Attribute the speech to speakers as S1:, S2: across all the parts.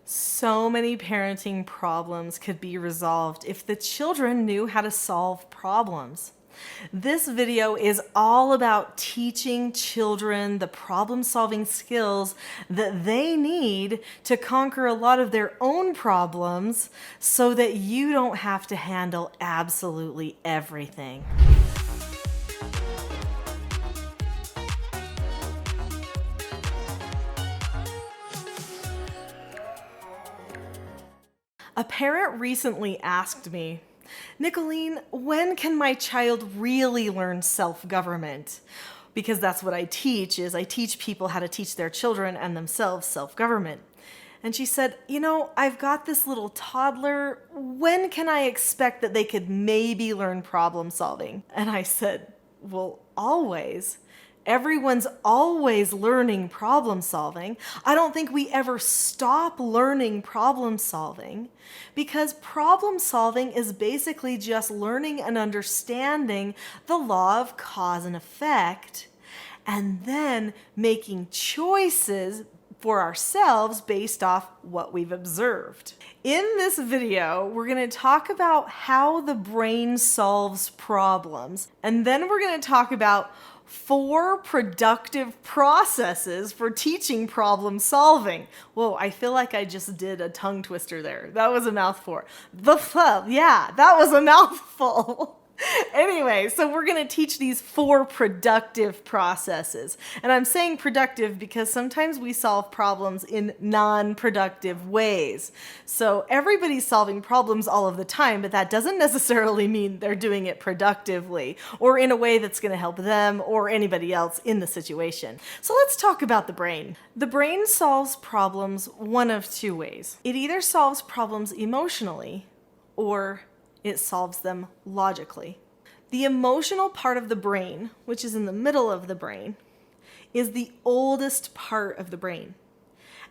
S1: So many parenting problems could be resolved if the children knew how to solve problems. This video is all about teaching children the problem-solving skills that they need to conquer a lot of their own problems so that you don't have to handle absolutely everything. A parent recently asked me, Nicholeen, when can my child really learn self-government? Because that's what I teach, is I teach people how to teach their children and themselves self-government. And she said, I've got this little toddler. When can I expect that they could maybe learn problem solving? And I said, well, always. Everyone's always learning problem solving. I don't think we ever stop learning problem solving because problem solving is basically just learning and understanding the law of cause and effect and then making choices for ourselves based off what we've observed. In this video, we're going to talk about how the brain solves problems, and then we're going to talk about 4 productive processes for teaching problem solving. Whoa, I feel like I just did a tongue twister there. That was a mouthful. Yeah, that was a mouthful. Anyway, so we're going to teach these 4 productive processes. And I'm saying productive because sometimes we solve problems in non-productive ways. So everybody's solving problems all of the time, but that doesn't necessarily mean they're doing it productively or in a way that's going to help them or anybody else in the situation. So let's talk about the brain. The brain solves problems one of 2 ways. It either solves problems emotionally or it solves them logically. The emotional part of the brain, which is in the middle of the brain, is the oldest part of the brain.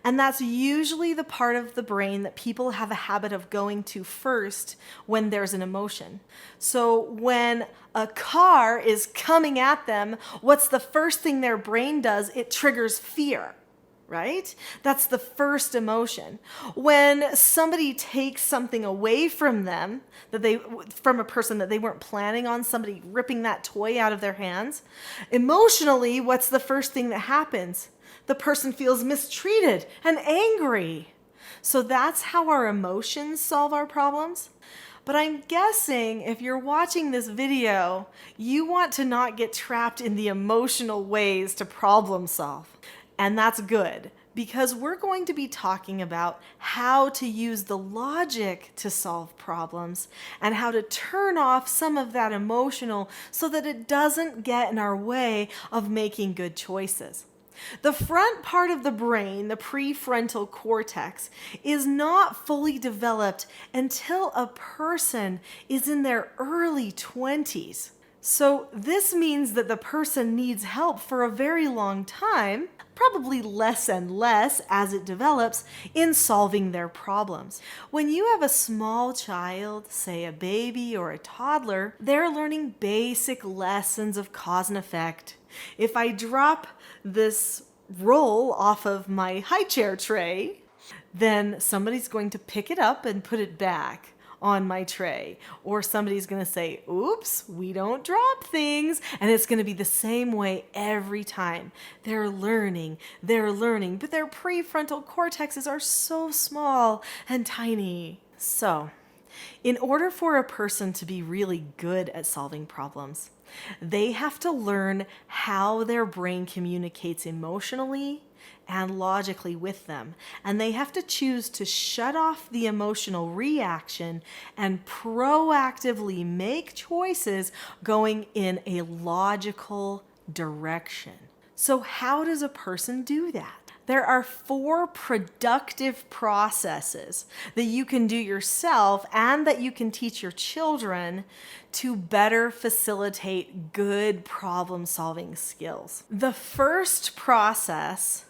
S1: And that's usually the part of the brain that people have a habit of going to first when there's an emotion. So when a car is coming at them, what's the first thing their brain does? It triggers fear. Right? That's the first emotion. When somebody takes something away from them, from a person that they weren't planning on, somebody ripping that toy out of their hands, emotionally, what's the first thing that happens? The person feels mistreated and angry. So that's how our emotions solve our problems. But I'm guessing if you're watching this video, you want to not get trapped in the emotional ways to problem solve. And that's good, because we're going to be talking about how to use the logic to solve problems and how to turn off some of that emotional so that it doesn't get in our way of making good choices. The front part of the brain, the prefrontal cortex, is not fully developed until a person is in their early 20s. So this means that the person needs help for a very long time, probably less and less as it develops, in solving their problems. When you have a small child, say a baby or a toddler, they're learning basic lessons of cause and effect. If I drop this roll off of my high chair tray, then somebody's going to pick it up and put it back on my tray, or somebody's going to say, oops, we don't drop things, and it's going to be the same way every time. They're learning, but their prefrontal cortexes are so small and tiny. So, in order for a person to be really good at solving problems, they have to learn how their brain communicates emotionally and logically with them. And they have to choose to shut off the emotional reaction and proactively make choices going in a logical direction. So how does a person do that? There are 4 productive processes that you can do yourself and that you can teach your children to better facilitate good problem-solving skills. The first process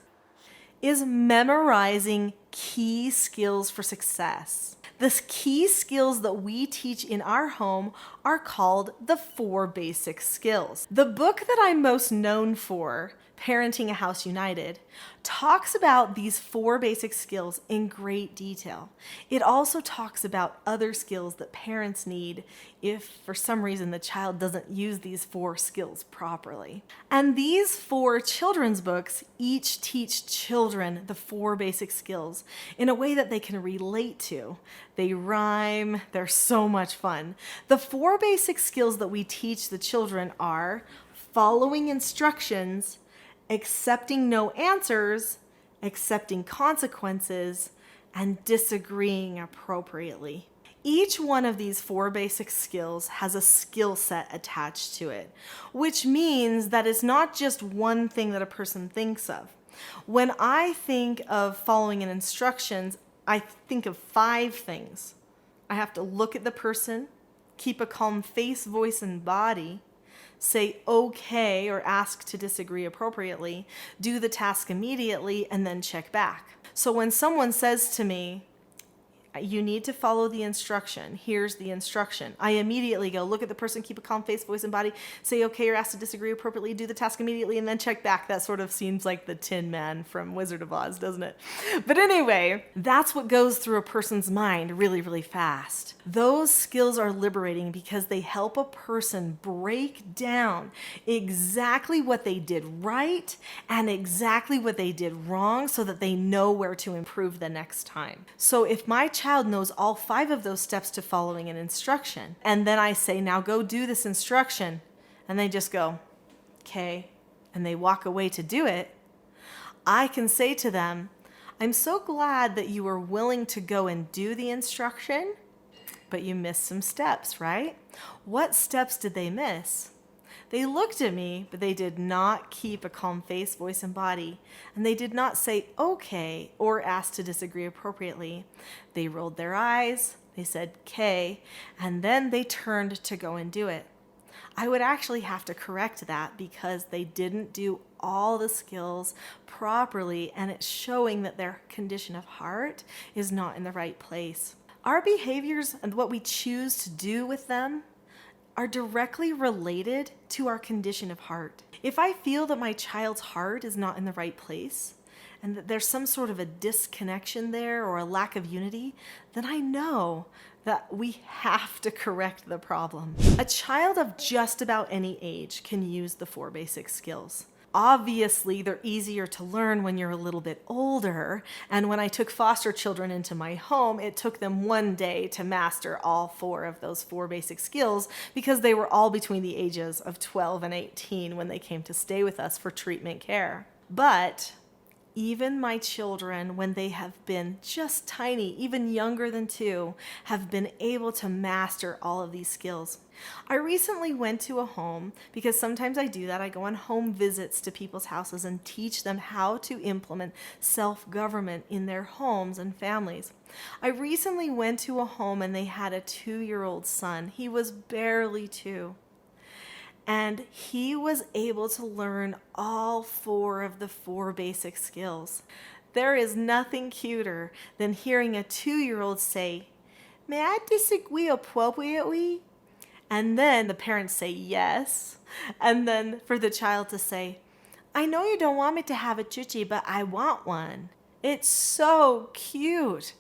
S1: is memorizing key skills for success. The key skills that we teach in our home are called the 4 basic skills. The book that I'm most known for Parenting a House United, talks about these 4 basic skills in great detail. It also talks about other skills that parents need if for some reason the child doesn't use these 4 skills properly. And these 4 children's books each teach children the 4 basic skills in a way that they can relate to. They rhyme, they're so much fun. The 4 basic skills that we teach the children are following instructions, accepting no answers, accepting consequences, and disagreeing appropriately. Each one of these 4 basic skills has a skill set attached to it, which means that it's not just one thing that a person thinks of. When I think of following an instructions, I think of 5 things. I have to look at the person, keep a calm face, voice, and body, say okay or ask to disagree appropriately, do the task immediately, and then check back. So when someone says to me, you need to follow the instruction, here's the instruction, I immediately go look at the person, keep a calm face, voice, and body, say okay or ask to disagree appropriately, do the task immediately, and then check back. That sort of seems like the Tin Man from Wizard of Oz, doesn't it? But anyway, that's what goes through a person's mind really, really fast. Those skills are liberating because they help a person break down exactly what they did right and exactly what they did wrong so that they know where to improve the next time. So if my child knows all 5 of those steps to following an instruction, and then I say, now go do this instruction, and they just go, okay, and they walk away to do it, I can say to them, I'm so glad that you were willing to go and do the instruction, but you missed some steps, right? What steps did they miss? They looked at me, but they did not keep a calm face, voice, and body, and they did not say okay or ask to disagree appropriately. They rolled their eyes, they said "K," and then they turned to go and do it. I would actually have to correct that because they didn't do all the skills properly, and it's showing that their condition of heart is not in the right place. Our behaviors and what we choose to do with them are directly related to our condition of heart. If I feel that my child's heart is not in the right place and that there's some sort of a disconnection there or a lack of unity, then I know that we have to correct the problem. A child of just about any age can use the 4 basic skills. Obviously, they're easier to learn when you're a little bit older, and when I took foster children into my home, it took them 1 day to master all 4 of those 4 basic skills because they were all between the ages of 12 and 18 when they came to stay with us for treatment care. But even my children, when they have been just tiny, even younger than 2, have been able to master all of these skills. I recently went to a home, because sometimes I do that. I go on home visits to people's houses and teach them how to implement self-government in their homes and families. I recently went to a home and they had a 2-year-old son. He was barely 2. And he was able to learn all 4 of the 4 basic skills. There is nothing cuter than hearing a 2-year-old say, "May I disagree appropriately?" And then the parents say yes. And then for the child to say, "I know you don't want me to have a chuchi, but I want one." It's so cute.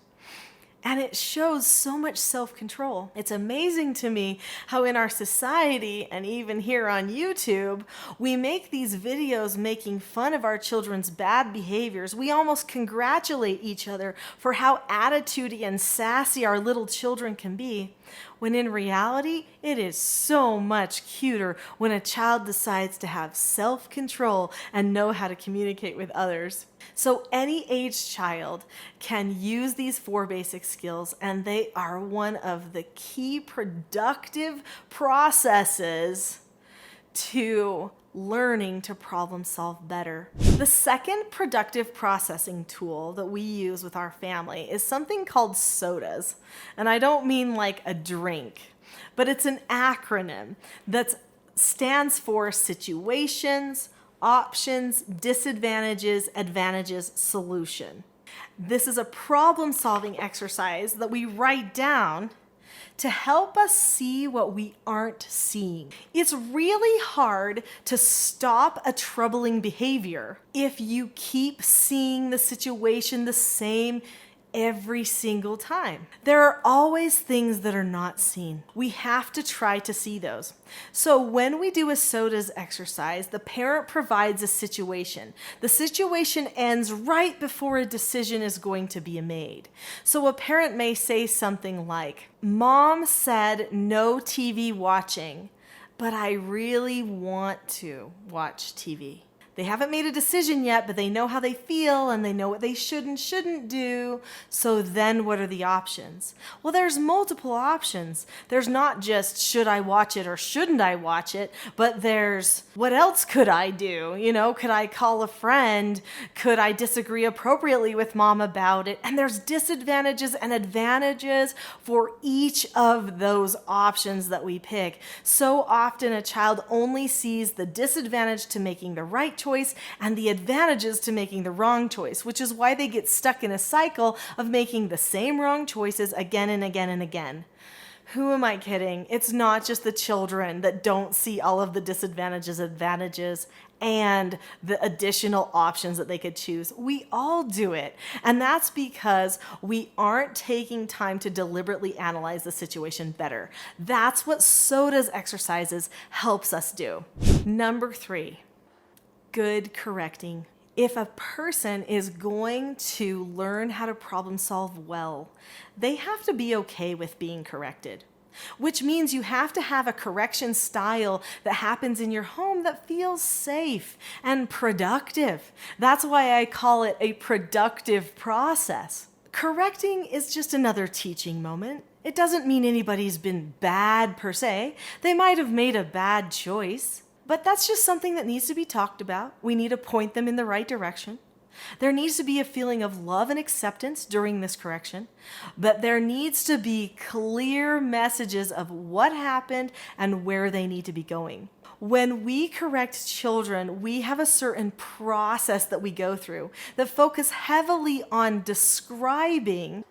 S1: And it shows so much self-control. It's amazing to me how in our society, and even here on YouTube, we make these videos making fun of our children's bad behaviors. We almost congratulate each other for how attitudey and sassy our little children can be, when in reality, it is so much cuter when a child decides to have self-control and know how to communicate with others. So any age child can use these 4 basic skills, and they are one of the key productive processes to learning to problem solve better. The second productive processing tool that we use with our family is something called SODAs. And I don't mean like a drink, but it's an acronym that stands for situations, options, disadvantages, advantages, solution. This is a problem-solving exercise that we write down to help us see what we aren't seeing. It's really hard to stop a troubling behavior if you keep seeing the situation the same every single time. There are always things that are not seen. We have to try to see those. So when we do a SOTAS exercise, the parent provides a situation. The situation ends right before a decision is going to be made. So a parent may say something like, "Mom said no TV watching, but I really want to watch TV." They haven't made a decision yet, but they know how they feel and they know what they should and shouldn't do. So then what are the options? Well, there's multiple options. There's not just should I watch it or shouldn't I watch it, but there's what else could I do? Could I call a friend? Could I disagree appropriately with mom about it? And there's disadvantages and advantages for each of those options that we pick. So often a child only sees the disadvantage to making the right choice and the advantages to making the wrong choice, which is why they get stuck in a cycle of making the same wrong choices again and again and again. Who am I kidding? It's not just the children that don't see all of the disadvantages, advantages, and the additional options that they could choose. We all do it. And that's because we aren't taking time to deliberately analyze the situation better. That's what SOTAS exercises helps us do. Number 3. Good correcting. If a person is going to learn how to problem solve well, they have to be okay with being corrected, which means you have to have a correction style that happens in your home that feels safe and productive. That's why I call it a productive process. Correcting is just another teaching moment. It doesn't mean anybody's been bad per se. They might have made a bad choice. But that's just something that needs to be talked about. We need to point them in the right direction. There needs to be a feeling of love and acceptance during this correction, but there needs to be clear messages of what happened and where they need to be going. When we correct children, we have a certain process that we go through that focus heavily on describing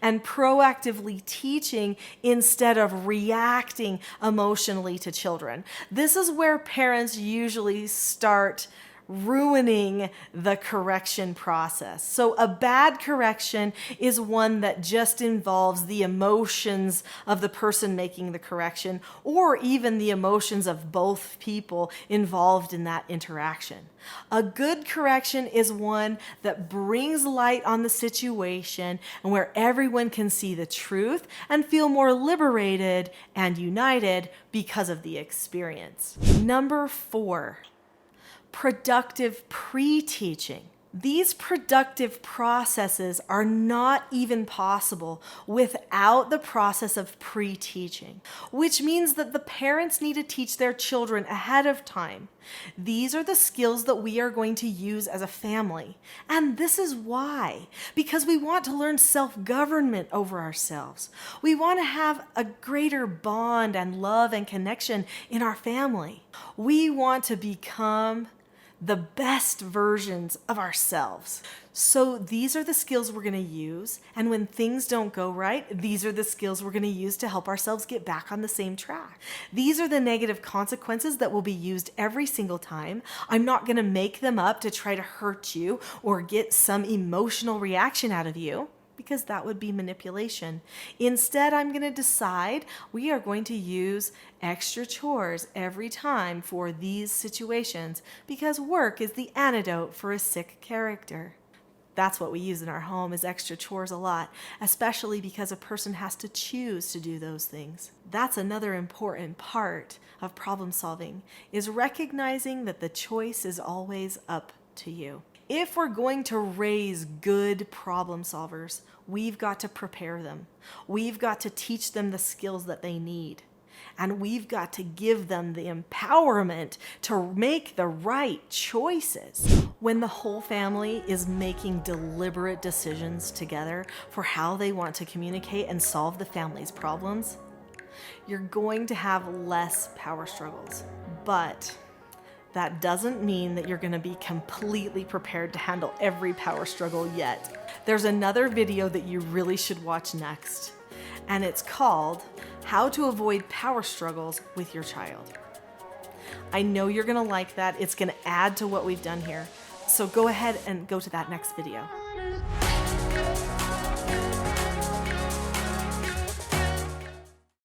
S1: and proactively teaching instead of reacting emotionally to children. This is where parents usually start ruining the correction process. So a bad correction is one that just involves the emotions of the person making the correction, or even the emotions of both people involved in that interaction. A good correction is one that brings light on the situation and where everyone can see the truth and feel more liberated and united because of the experience. Number 4. Productive pre-teaching. These productive processes are not even possible without the process of pre-teaching, which means that the parents need to teach their children ahead of time. These are the skills that we are going to use as a family. And this is why. Because we want to learn self-government over ourselves. We want to have a greater bond and love and connection in our family. We want to become the best versions of ourselves. So these are the skills we're going to use, and when things don't go right, these are the skills we're going to use to help ourselves get back on the same track. These are the negative consequences that will be used every single time. I'm not going to make them up to try to hurt you or get some emotional reaction out of you, because that would be manipulation. Instead, I'm going to decide we are going to use extra chores every time for these situations, because work is the antidote for a sick character. That's what we use in our home, is extra chores a lot, especially because a person has to choose to do those things. That's another important part of problem solving, is recognizing that the choice is always up to you. If we're going to raise good problem solvers, we've got to prepare them. We've got to teach them the skills that they need. And we've got to give them the empowerment to make the right choices. When the whole family is making deliberate decisions together for how they want to communicate and solve the family's problems, you're going to have less power struggles. But that doesn't mean that you're going to be completely prepared to handle every power struggle yet. There's another video that you really should watch next. and it's called How to Avoid Power Struggles with Your Child. I know you're gonna like that. It's gonna add to what we've done here. So go ahead and go to that next video.